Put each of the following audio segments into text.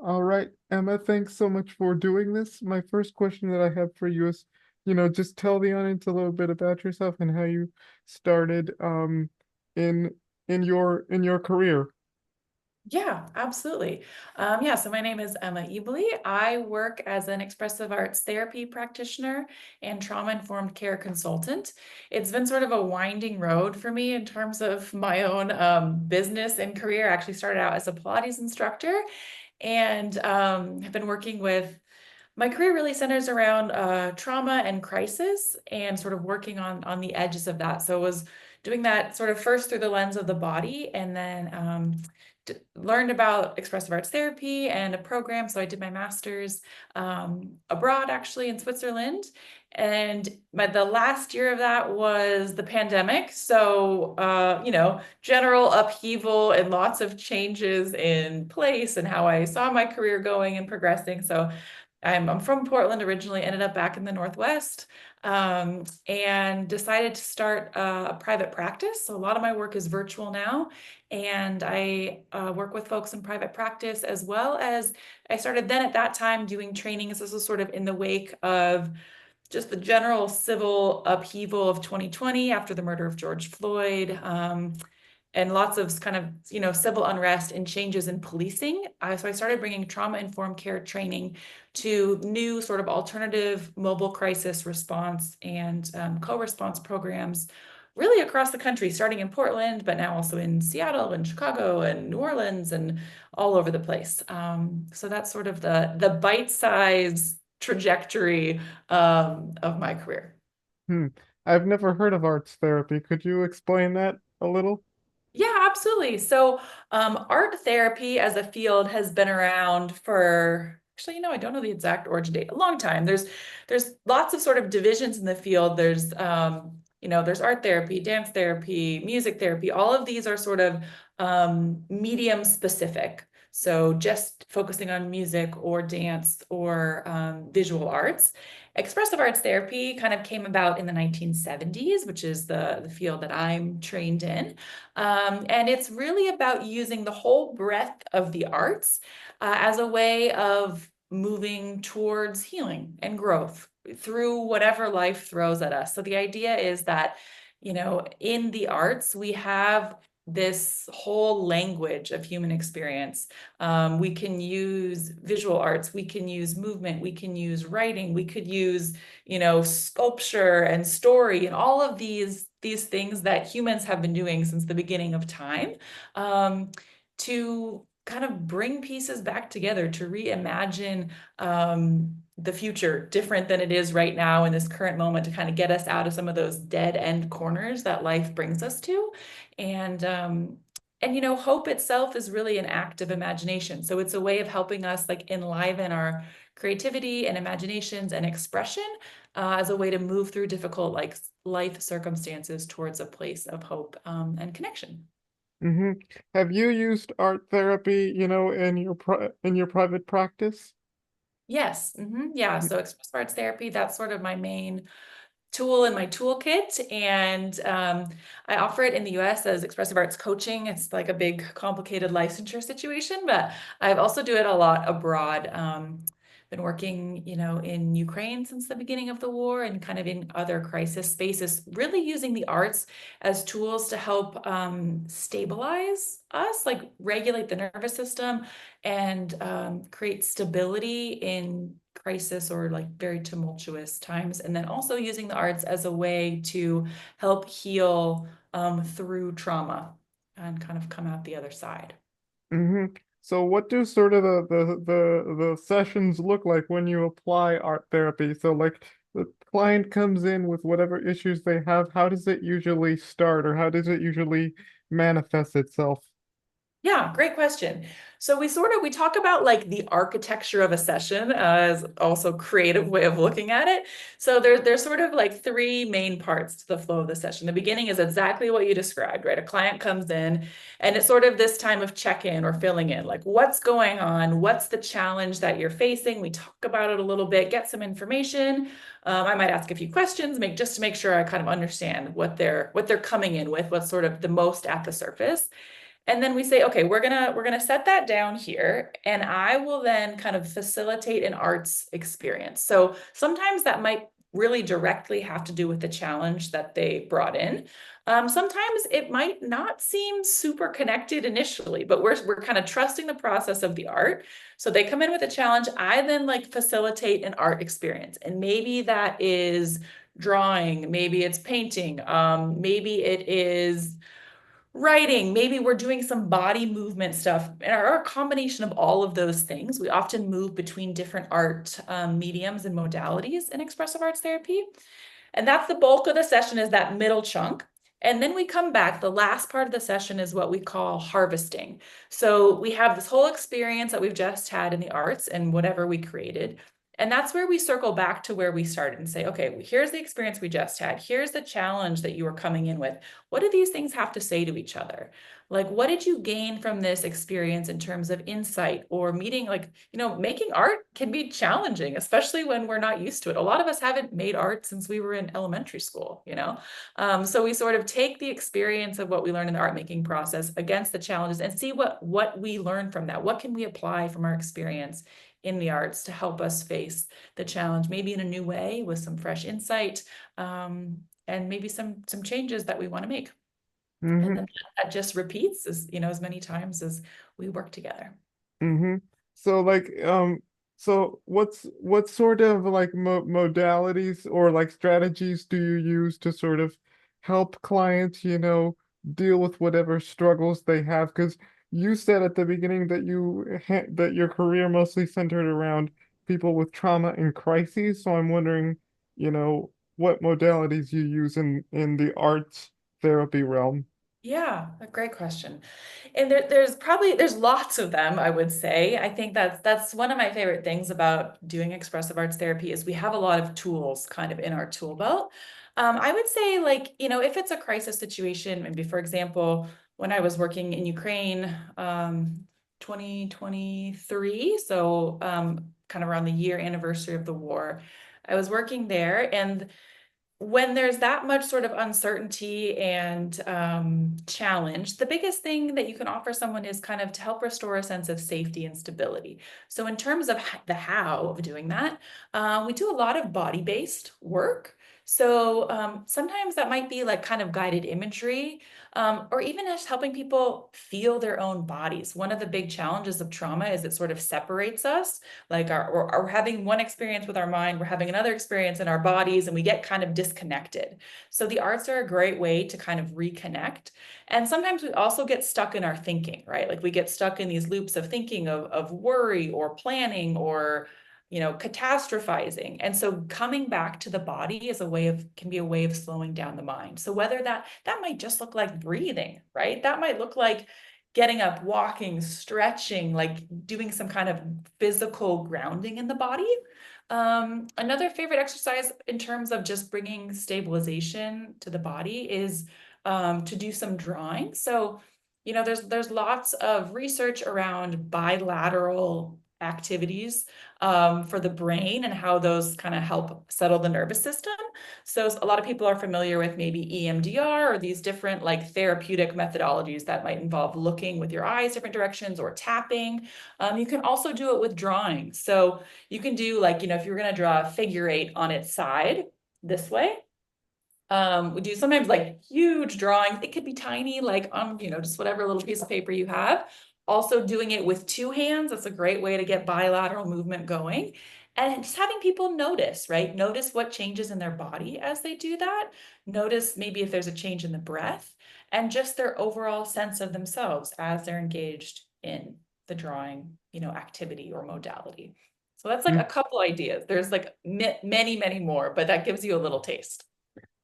All right, Emma, thanks so much for doing this. My first question that I have for you is, just tell the audience a little bit about yourself and how you started in in your career. Yeah, absolutely. Yeah, so my name is Emma Uebele. I work as an expressive arts therapy practitioner and trauma-informed care consultant. It's been sort of a winding road for me in terms of my own business and career. I actually started out as a Pilates instructor and have been working with my career really centers around trauma and crisis and sort of working on the edges of that. So I was doing that sort of first through the lens of the body and then learned about expressive arts therapy and a program. So I did my master's abroad, actually, in Switzerland. And the last year of that was the pandemic. So, general upheaval and lots of changes in place and how I saw my career going and progressing. So I'm from Portland originally, ended up back in the Northwest, and decided to start a private practice. So a lot of my work is virtual now, and I work with folks in private practice as well as I started then at that time doing trainings. This was sort of in the wake of just the general civil upheaval of 2020 after the murder of George Floyd. And lots of kind of civil unrest and changes in policing. So I started bringing trauma-informed care training to new sort of alternative mobile crisis response and co-response programs really across the country, starting in Portland, but now also in Seattle and Chicago and New Orleans and all over the place. So that's sort of the bite-size trajectory of my career. Hmm. I've never heard of arts therapy. Could you explain that a little? Yeah, absolutely. So, art therapy as a field has been around for actually, I don't know the exact origin date, a long time. There's lots of sort of divisions in the field. There's art therapy, dance therapy, music therapy. All of these are sort of medium specific. So just focusing on music or dance or visual arts. Expressive arts therapy kind of came about in the 1970s, which is the field that I'm trained in. And it's really about using the whole breadth of the arts as a way of moving towards healing and growth through whatever life throws at us. So the idea is that, in the arts, we have this whole language of human experience. We can use visual arts, we can use movement, we can use writing, we could use sculpture and story and all of these things that humans have been doing since the beginning of time, to kind of bring pieces back together to reimagine the future different than it is right now in this current moment, to kind of get us out of some of those dead end corners that life brings us to. And hope itself is really an act of imagination. So it's a way of helping us like enliven our creativity and imaginations and expression as a way to move through difficult like life circumstances towards a place of hope and connection. Hmm. Have you used art therapy, in your private practice? Yes. Yeah. So expressive arts therapy, that's sort of my main tool in my toolkit. And I offer it in the US as expressive arts coaching. It's like a big, complicated licensure situation, but I also do it a lot abroad. Been working, in Ukraine since the beginning of the war and kind of in other crisis spaces, really using the arts as tools to help stabilize us, like regulate the nervous system and create stability in crisis or like very tumultuous times. And then also using the arts as a way to help heal through trauma and kind of come out the other side. Hmm. So what do sort of the sessions look like when you apply art therapy? So like the client comes in with whatever issues they have, how does it usually start or how does it usually manifest itself? Yeah, great question. So we talk about like the architecture of a session as also creative way of looking at it. So there's sort of like three main parts to the flow of the session. The beginning is exactly what you described, right? A client comes in and it's sort of this time of check-in or filling in, like what's going on, what's the challenge that you're facing. We talk about it a little bit, get some information. I might ask a few questions, just to make sure I kind of understand what they're coming in with, what's sort of the most at the surface. And then we say, okay, we're gonna set that down here, and I will then kind of facilitate an arts experience. So sometimes that might really directly have to do with the challenge that they brought in. Sometimes it might not seem super connected initially, but we're kind of trusting the process of the art. So they come in with a challenge. I then like facilitate an art experience, and maybe that is drawing, maybe it's painting, maybe it is writing, maybe we're doing some body movement stuff, and a combination of all of those things. We often move between different art mediums and modalities in expressive arts therapy. And that's the bulk of the session, is that middle chunk. And then we come back. The last part of the session is what we call harvesting. So we have this whole experience that we've just had in the arts and whatever we created. And that's where we circle back to where we started and say, okay, here's the experience we just had. Here's the challenge that you were coming in with. What do these things have to say to each other? Like, what did you gain from this experience in terms of insight or meeting? Like, making art can be challenging, especially when we're not used to it. A lot of us haven't made art since we were in elementary school. So we sort of take the experience of what we learned in the art making process against the challenges and see what we learn from that. What can we apply from our experience in the arts to help us face the challenge, maybe in a new way with some fresh insight, and maybe some changes that we want to make. And Mm-hmm. then that just repeats as many times as we work together. Mm-hmm. So so what sort of like modalities or like strategies do you use to sort of help clients, deal with whatever struggles they have? Because you said at the beginning that that your career mostly centered around people with trauma and crises. So I'm wondering, what modalities you use in the arts therapy realm. Yeah, a great question. And there's lots of them, I would say. I think that's one of my favorite things about doing expressive arts therapy is we have a lot of tools kind of in our tool belt. I would say, like, if it's a crisis situation, maybe for example, when I was working in Ukraine, 2023, so kind of around the year anniversary of the war, I was working there, and when there's that much sort of uncertainty and challenge, the biggest thing that you can offer someone is kind of to help restore a sense of safety and stability. So in terms of the how of doing that, we do a lot of body-based work. So sometimes that might be like kind of guided imagery, or even just helping people feel their own bodies. One of the big challenges of trauma is it sort of separates us. Like we're having one experience with our mind, we're having another experience in our bodies, and we get kind of disconnected. So the arts are a great way to kind of reconnect. And sometimes we also get stuck in our thinking, right? Like we get stuck in these loops of thinking of worry or planning or catastrophizing. And so coming back to the body can be a way of slowing down the mind. So whether that might just look like breathing, right? That might look like getting up, walking, stretching, like doing some kind of physical grounding in the body. Another favorite exercise in terms of just bringing stabilization to the body is to do some drawing. So, there's lots of research around bilateral activities for the brain and how those kind of help settle the nervous system. So a lot of people are familiar with maybe EMDR or these different like therapeutic methodologies that might involve looking with your eyes different directions or tapping. You can also do it with drawing. So you can do like, if you're going to draw a figure eight on its side this way, we do sometimes like huge drawings. It could be tiny, like on, just whatever little piece of paper you have. Also doing it with two hands. That's a great way to get bilateral movement going. And just having people notice, right? Notice what changes in their body as they do that. Notice maybe if there's a change in the breath and just their overall sense of themselves as they're engaged in the drawing, activity or modality. So that's like a couple ideas. There's like many, many more, but that gives you a little taste.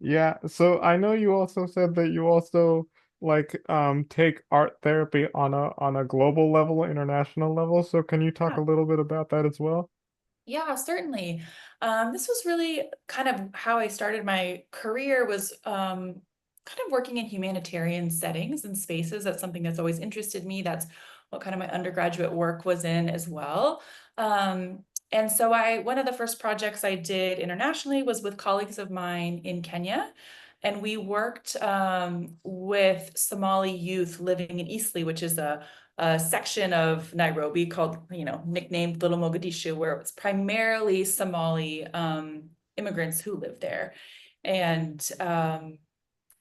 Yeah, so I know you also said that you also like take art therapy on a global level, international level. So can you talk Yeah. a little bit about that as well? Yeah, certainly. This was really kind of how I started my career was kind of working in humanitarian settings and spaces. That's something that's always interested me. That's what kind of my undergraduate work was in as well. And so one of the first projects I did internationally was with colleagues of mine in Kenya. And we worked with Somali youth living in Eastleigh, which is a section of Nairobi called, nicknamed Little Mogadishu, where it's primarily Somali immigrants who live there. And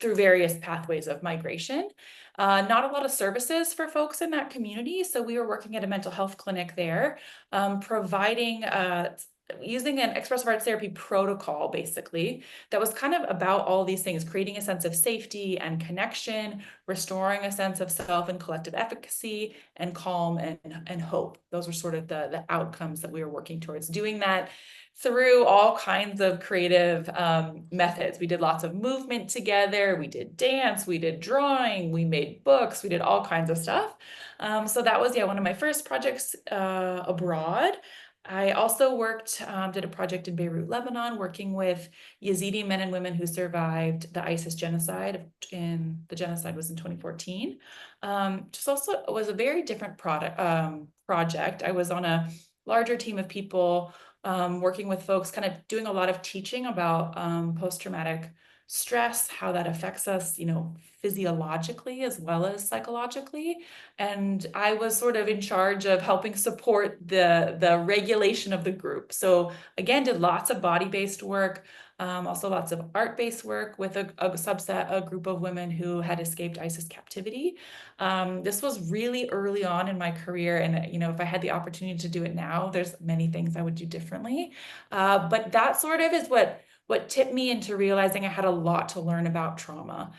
through various pathways of migration. Not a lot of services for folks in that community. So we were working at a mental health clinic there, providing using an expressive arts therapy protocol, basically, that was kind of about all these things, creating a sense of safety and connection, restoring a sense of self and collective efficacy, and calm and hope. Those were sort of the outcomes that we were working towards. Doing that through all kinds of creative methods. We did lots of movement together. We did dance, we did drawing, we made books, we did all kinds of stuff. So that was, yeah, one of my first projects abroad. I also did a project in Beirut, Lebanon, working with Yazidi men and women who survived the ISIS genocide. The genocide was in 2014. Just also was a very different project. I was on a larger team of people working with folks, kind of doing a lot of teaching about post-traumatic stress, how that affects us, physiologically as well as psychologically. And I was sort of in charge of helping support the regulation of the group. So again, did lots of body-based work, also lots of art-based work with a group of women who had escaped ISIS captivity. This was really early on in my career, and if I had the opportunity to do it now, there's many things I would do differently. But that sort of is what tipped me into realizing I had a lot to learn about trauma.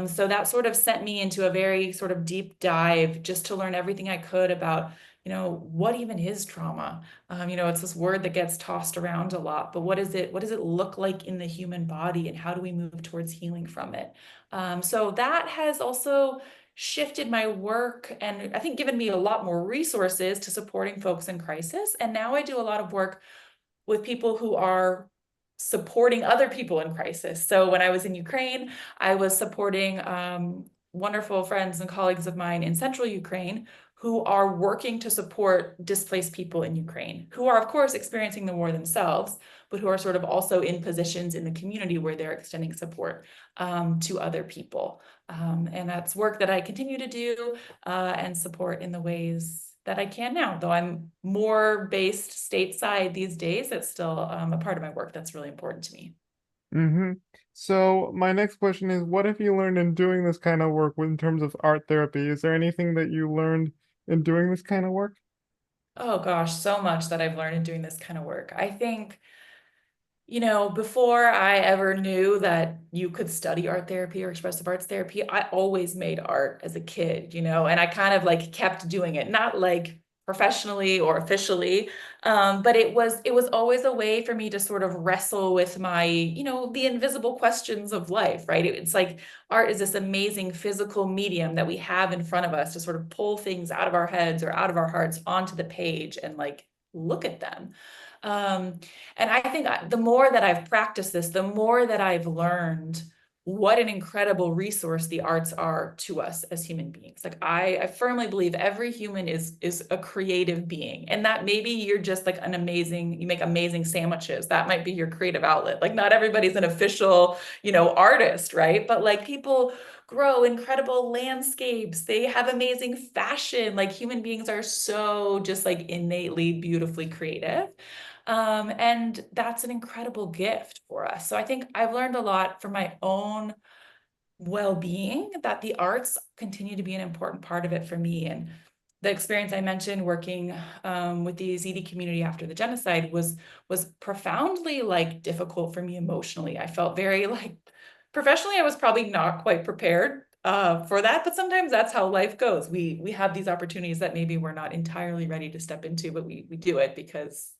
So that sort of sent me into a very sort of deep dive just to learn everything I could about, what even is trauma? It's this word that gets tossed around a lot, but what does it look like in the human body, and how do we move towards healing from it? So that has also shifted my work, and I think given me a lot more resources to supporting folks in crisis. And now I do a lot of work with people who are supporting other people in crisis. So when I was in Ukraine, I was supporting wonderful friends and colleagues of mine in central Ukraine who are working to support displaced people in Ukraine, who are, of course, experiencing the war themselves, but who are sort of also in positions in the community where they're extending support to other people. And that's work that I continue to do and support in the ways that I can now, though I'm more based stateside these days. It's still a part of my work that's really important to me. Mm-hmm. So my next question is, what have you learned in doing this kind of work in terms of art therapy? Is there anything that you learned in doing this kind of work? Oh gosh, so much that I've learned in doing this kind of work. I think, before I ever knew that you could study art therapy or expressive arts therapy, I always made art as a kid, and I kind of like kept doing it, not like professionally or officially, but it was always a way for me to sort of wrestle with my, the invisible questions of life, right? It's like art is this amazing physical medium that we have in front of us to sort of pull things out of our heads or out of our hearts onto the page and like look at them. Um, and I think the more that I've practiced this, the more that I've learned what an incredible resource the arts are to us as human beings. Like I firmly believe every human is a creative being, and that maybe you're just like you make amazing sandwiches. That might be your creative outlet. Like not everybody's an official, artist, right? But like people grow incredible landscapes. They have amazing fashion. Like human beings are so just like innately beautifully creative. And that's an incredible gift for us. So I think I've learned a lot from my own well-being that the arts continue to be an important part of it for me. And the experience I mentioned working with the Yazidi community after the genocide was profoundly like difficult for me emotionally. I felt very like professionally, I was probably not quite prepared for that, but sometimes that's how life goes. We have these opportunities that maybe we're not entirely ready to step into, but we do it because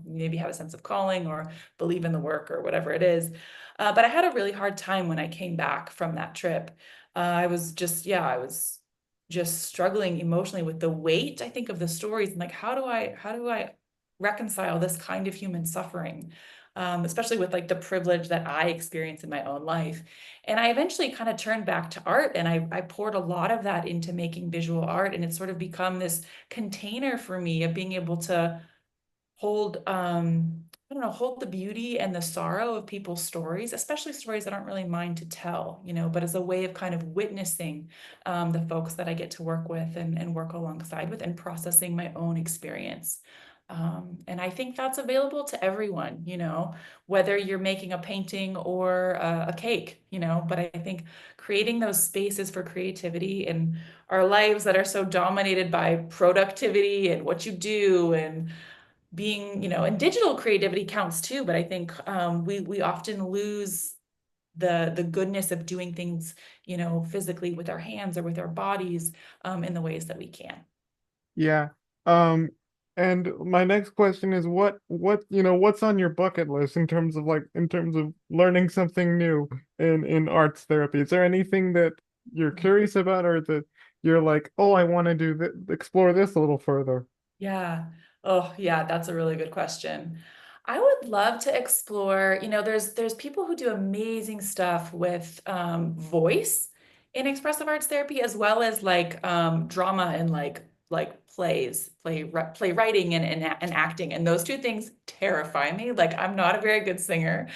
maybe have a sense of calling or believe in the work or whatever it is. But I had a really hard time when I came back from that trip. I was just struggling emotionally with the weight, I think, of the stories and like how do I reconcile this kind of human suffering, especially with like the privilege that I experience in my own life. And I eventually kind of turned back to art, and I poured a lot of that into making visual art, and it's sort of become this container for me of being able to hold I don't know, hold the beauty and the sorrow of people's stories, especially stories I don't really mind to tell, but as a way of kind of witnessing the folks that I get to work with and work alongside with and processing my own experience. And I think that's available to everyone, whether you're making a painting or a cake, but I think creating those spaces for creativity in our lives that are so dominated by productivity and what you do and being, and digital creativity counts too, but I think we often lose the goodness of doing things, physically with our hands or with our bodies in the ways that we can. Yeah. Um, and my next question is what's on your bucket list in terms of learning something new in arts therapy? Is there anything that you're curious about or that you're like, oh, I want to explore this a little further? Yeah. Oh, yeah, that's a really good question. I would love to explore, there's people who do amazing stuff with voice in expressive arts therapy, as well as like drama and like playwriting and acting. And those two things terrify me. Like I'm not a very good singer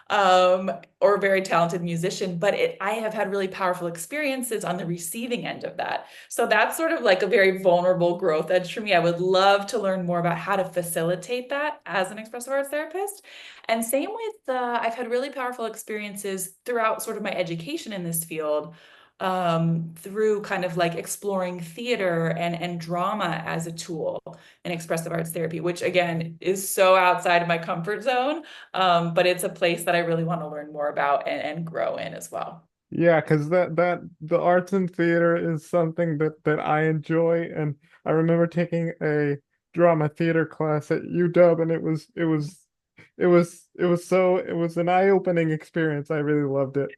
um, or a very talented musician, but I have had really powerful experiences on the receiving end of that. So that's sort of like a very vulnerable growth edge for me. I would love to learn more about how to facilitate that as an expressive arts therapist. And same with, I've had really powerful experiences throughout sort of my education in this field, through kind of like exploring theater and drama as a tool in expressive arts therapy, which again is so outside of my comfort zone. But it's a place that I really want to learn more about and grow in as well. Yeah, because that the arts and theater is something that I enjoy, and I remember taking a drama theater class at UW, and it was an eye-opening experience. I really loved it.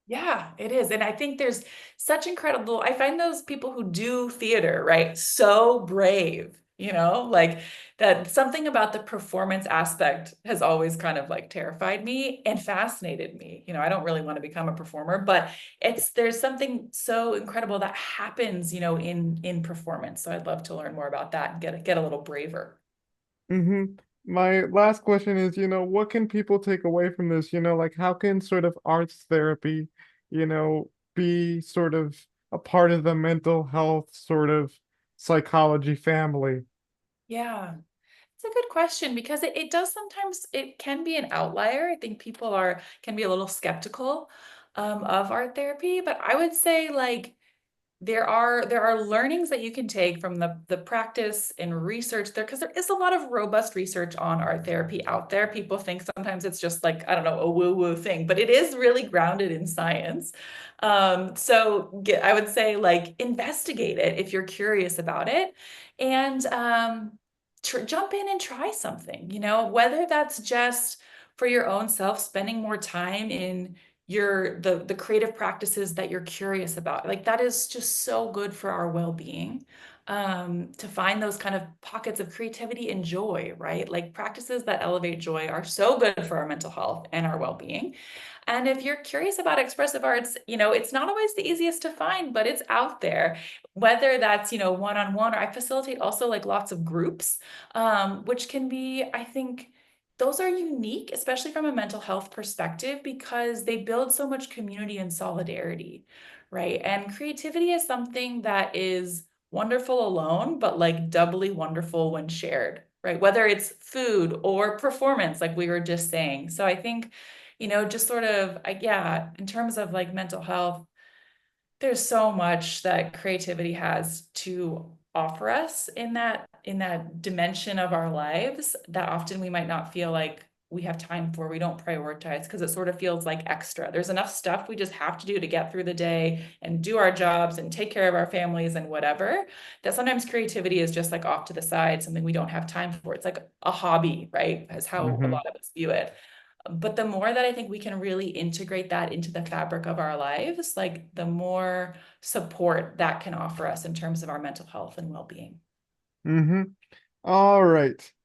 Yeah, it is. And I think there's such incredible, I find those people who do theater, right, so brave, like that something about the performance aspect has always kind of like terrified me and fascinated me. I don't really want to become a performer, but there's something so incredible that happens, in performance. So I'd love to learn more about that and get a little braver. Hmm. My last question is, what can people take away from this? Like how can sort of arts therapy, be sort of a part of the mental health sort of psychology family? Yeah. It's a good question because it does sometimes it can be an outlier. I think people can be a little skeptical of art therapy, but I would say like there are learnings that you can take from the practice and research there because there is a lot of robust research on art therapy out there. People think sometimes it's just like, I don't know, a woo-woo thing, but it is really grounded in science. I would say like investigate it if you're curious about it and jump in and try something, whether that's just for your own self, spending more time in the creative practices that you're curious about. Like that is just so good for our well-being. To find those kind of pockets of creativity and joy, right? Like practices that elevate joy are so good for our mental health and our well-being. And if you're curious about expressive arts, it's not always the easiest to find, but it's out there. Whether that's, one-on-one, or I facilitate also like lots of groups, which can be, I think, those are unique, especially from a mental health perspective, because they build so much community and solidarity, right? And creativity is something that is wonderful alone, but like doubly wonderful when shared, right? Whether it's food or performance, like we were just saying. So I think, just sort of, yeah, in terms of like mental health, there's so much that creativity has to offer us in that dimension of our lives that often we might not feel like we have time for, we don't prioritize because it sort of feels like extra. There's enough stuff we just have to do to get through the day and do our jobs and take care of our families and whatever, that sometimes creativity is just like off to the side, something we don't have time for. It's like a hobby, right? Is how a Hmm. lot of us view it. But the more that I think we can really integrate that into the fabric of our lives, like the more support that can offer us in terms of our mental health and well-being. Hmm. All right.